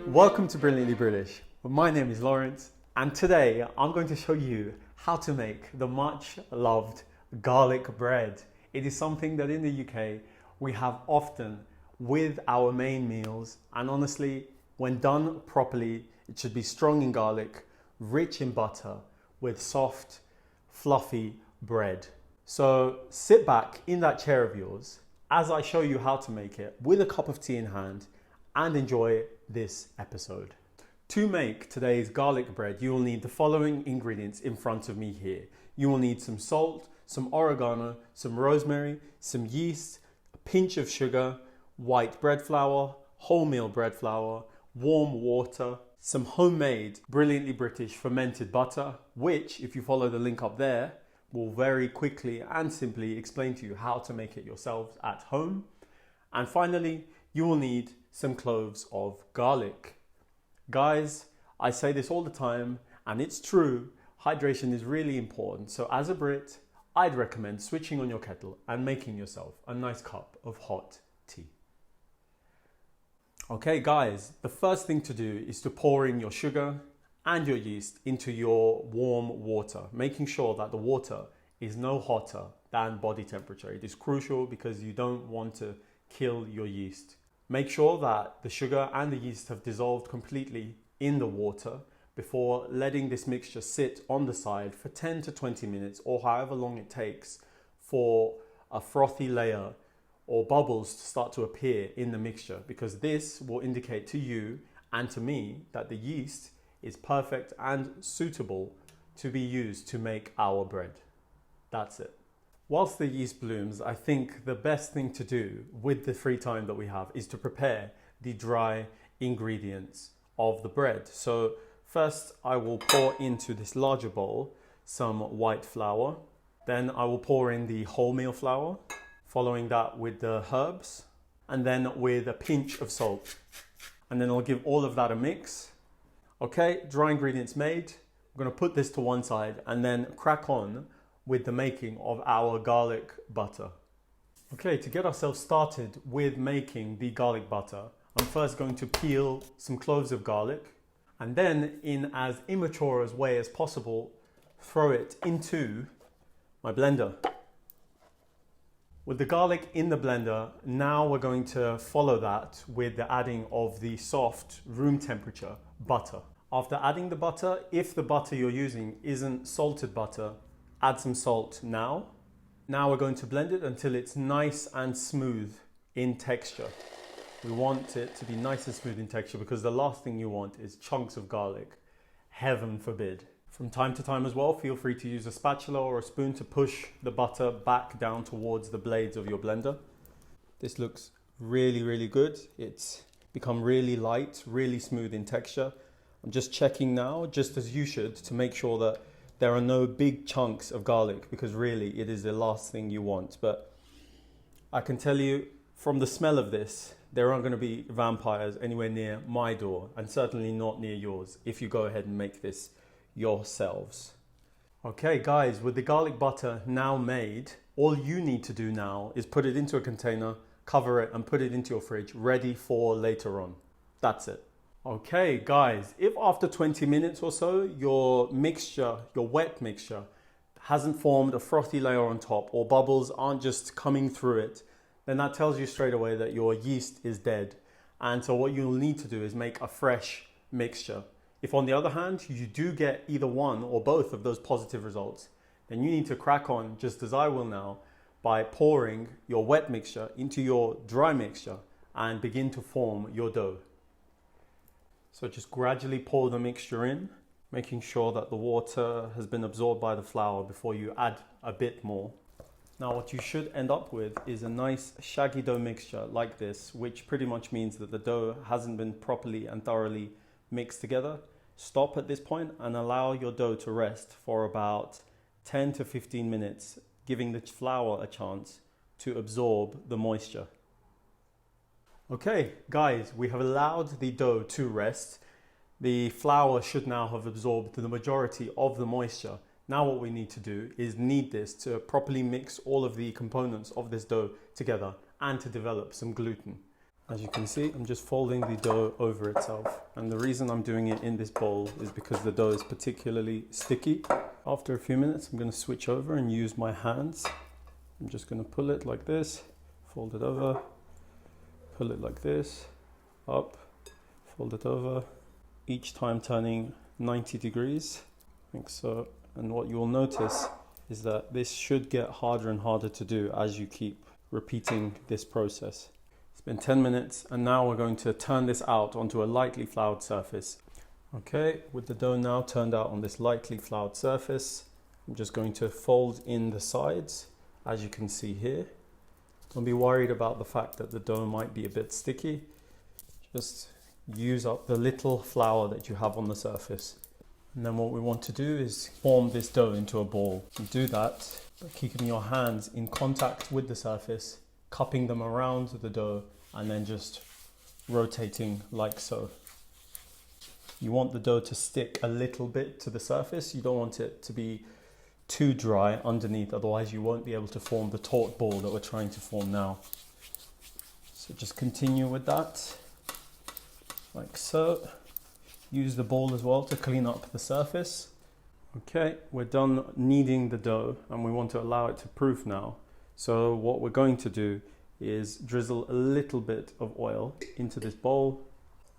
Welcome to Brilliantly British. My name is Lawrence, and today I'm going to show you how to make the much loved garlic bread. It is something that in the UK we have often with our main meals, and honestly, when done properly, it should be strong in garlic, rich in butter, with soft, fluffy bread. So sit back in that chair of yours as I show you how to make it with a cup of tea in hand and enjoy this episode. To make today's garlic bread, you will need the following ingredients in front of me here. You will need some salt, some oregano, some rosemary, some yeast, a pinch of sugar, white bread flour, wholemeal bread flour, warm water, some homemade Brilliantly British fermented butter, which, if you follow the link up there, will very quickly and simply explain to you how to make it yourselves at home. And finally, you will need some cloves of garlic. Guys, I say this all the time, and it's true, hydration is really important. So as a Brit, I'd recommend switching on your kettle and making yourself a nice cup of hot tea. Okay guys, the first thing to do is to pour in your sugar and your yeast into your warm water, making sure that the water is no hotter than body temperature. It is crucial because you don't want to kill your yeast. Make sure that the sugar and the yeast have dissolved completely in the water before letting this mixture sit on the side for 10 to 20 minutes or however long it takes for a frothy layer or bubbles to start to appear in the mixture, because this will indicate to you and to me that the yeast is perfect and suitable to be used to make our bread. That's it. Whilst the yeast blooms, I think the best thing to do with the free time that we have is to prepare the dry ingredients of the bread. So first I will pour into this larger bowl some white flour. Then I will pour in the wholemeal flour, following that with the herbs, and then with a pinch of salt. And then I'll give all of that a mix. Okay, dry ingredients made. I'm going to put this to one side and then crack on with the making of our garlic butter. Okay, to get ourselves started with making the garlic butter, I'm first going to peel some cloves of garlic and then, in as immature a way as possible, throw it into my blender. With the garlic in the blender, now we're going to follow that with the adding of the soft room temperature butter. After adding the butter, if the butter you're using isn't salted butter, add some salt now. Now we're going to blend it until it's nice and smooth in texture. We want it to be nice and smooth in texture because the last thing you want is chunks of garlic. Heaven forbid. From time to time as well, feel free to use a spatula or a spoon to push the butter back down towards the blades of your blender. This looks really, really good. It's become really light, really smooth in texture. I'm just checking now, just as you should, to make sure that there are no big chunks of garlic, because really it is the last thing you want. But I can tell you from the smell of this, there aren't going to be vampires anywhere near my door, and certainly not near yours if you go ahead and make this yourselves. Okay guys, with the garlic butter now made, all you need to do now is put it into a container, cover it and put it into your fridge, ready for later on. That's it. Okay guys, if after 20 minutes or so your mixture, your wet mixture, hasn't formed a frothy layer on top or bubbles aren't just coming through it, then that tells you straight away that your yeast is dead. And so what you'll need to do is make a fresh mixture. If on the other hand, you do get either one or both of those positive results, then you need to crack on, just as I will now, by pouring your wet mixture into your dry mixture and begin to form your dough. So just gradually pour the mixture in, making sure that the water has been absorbed by the flour before you add a bit more. Now what you should end up with is a nice shaggy dough mixture like this, which pretty much means that the dough hasn't been properly and thoroughly mixed together. Stop at this point and allow your dough to rest for about 10 to 15 minutes, giving the flour a chance to absorb the moisture. Okay guys, we have allowed the dough to rest. The flour should now have absorbed the majority of the moisture. Now what we need to do is knead this to properly mix all of the components of this dough together and to develop some gluten. As you can see, I'm just folding the dough over itself. And the reason I'm doing it in this bowl is because the dough is particularly sticky. After a few minutes, I'm going to switch over and use my hands. I'm just going to pull it like this, fold it over, pull it like this, up, fold it over, each time turning 90 degrees, like so. And what you'll notice is that this should get harder and harder to do as you keep repeating this process. It's been 10 minutes and now we're going to turn this out onto a lightly floured surface. Okay, with the dough now turned out on this lightly floured surface, I'm just going to fold in the sides, as you can see here. Don't be worried about the fact that the dough might be a bit sticky. Just use up the little flour that you have on the surface. And then what we want to do is form this dough into a ball. You do that by keeping your hands in contact with the surface, cupping them around the dough, and then just rotating like so. You want the dough to stick a little bit to the surface. You don't want it to be too dry underneath, otherwise you won't be able to form the taut ball that we're trying to form now. So just continue with that, like so. Use the bowl as well to clean up the surface. Okay, we're done kneading the dough and we want to allow it to proof now. So what we're going to do is drizzle a little bit of oil into this bowl,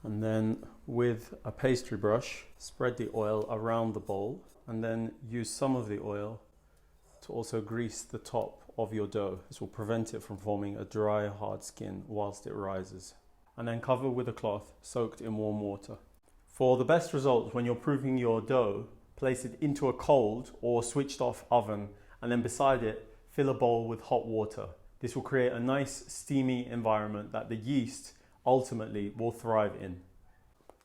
and then with a pastry brush, spread the oil around the bowl, and then use some of the oil to also grease the top of your dough. This will prevent it from forming a dry, hard skin whilst it rises. And then cover with a cloth soaked in warm water. For the best results when you're proofing your dough, place it into a cold or switched off oven, and then beside it, fill a bowl with hot water. This will create a nice steamy environment that the yeast ultimately will thrive in.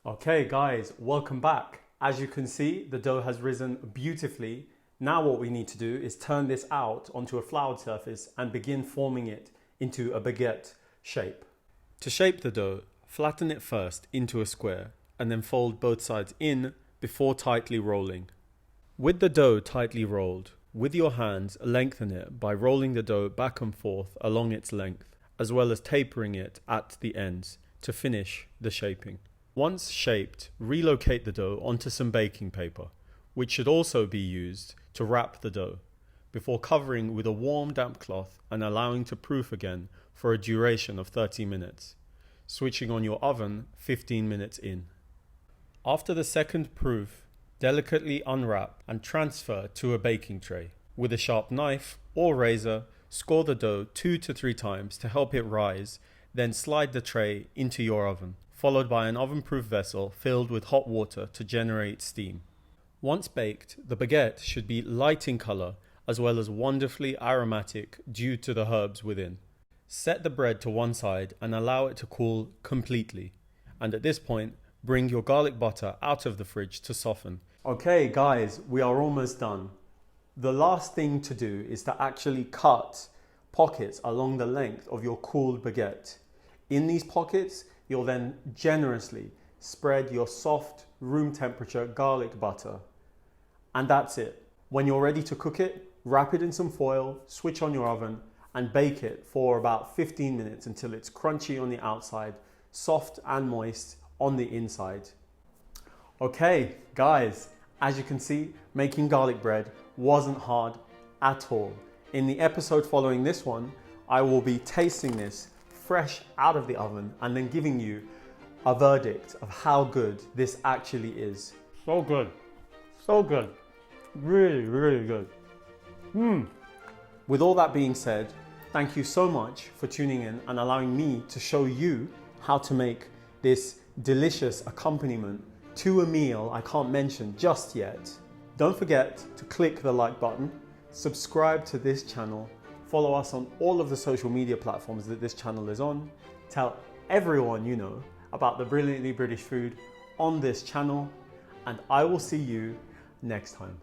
Okay guys, welcome back. As you can see, the dough has risen beautifully. Now what we need to do is turn this out onto a floured surface and begin forming it into a baguette shape. To shape the dough, flatten it first into a square and then fold both sides in before tightly rolling. With the dough tightly rolled, with your hands lengthen it by rolling the dough back and forth along its length, as well as tapering it at the ends to finish the shaping. Once shaped, relocate the dough onto some baking paper, which should also be used to wrap the dough, before covering with a warm damp cloth and allowing to proof again for a duration of 30 minutes, switching on your oven 15 minutes in. After the second proof, delicately unwrap and transfer to a baking tray. With a sharp knife or razor, score the dough 2 to 3 times to help it rise, then slide the tray into your oven, followed by an oven-proof vessel filled with hot water to generate steam. Once baked, the baguette should be light in color as well as wonderfully aromatic due to the herbs within. Set the bread to one side and allow it to cool completely. And at this point, bring your garlic butter out of the fridge to soften. Okay guys, we are almost done. The last thing to do is to actually cut pockets along the length of your cooled baguette. In these pockets, you'll then generously spread your soft room temperature garlic butter. And that's it. When you're ready to cook it, wrap it in some foil, switch on your oven and bake it for about 15 minutes until it's crunchy on the outside, soft and moist on the inside. Okay, guys, as you can see, making garlic bread wasn't hard at all. In the episode following this one, I will be tasting this fresh out of the oven and then giving you a verdict of how good this actually is. So good. So good. Really, really good. With all that being said, thank you so much for tuning in and allowing me to show you how to make this delicious accompaniment to a meal I can't mention just yet. Don't forget to click the like button, subscribe to this channel, follow us on all of the social media platforms that this channel is on, tell everyone you know about the brilliantly British food on this channel, and I will see you next time.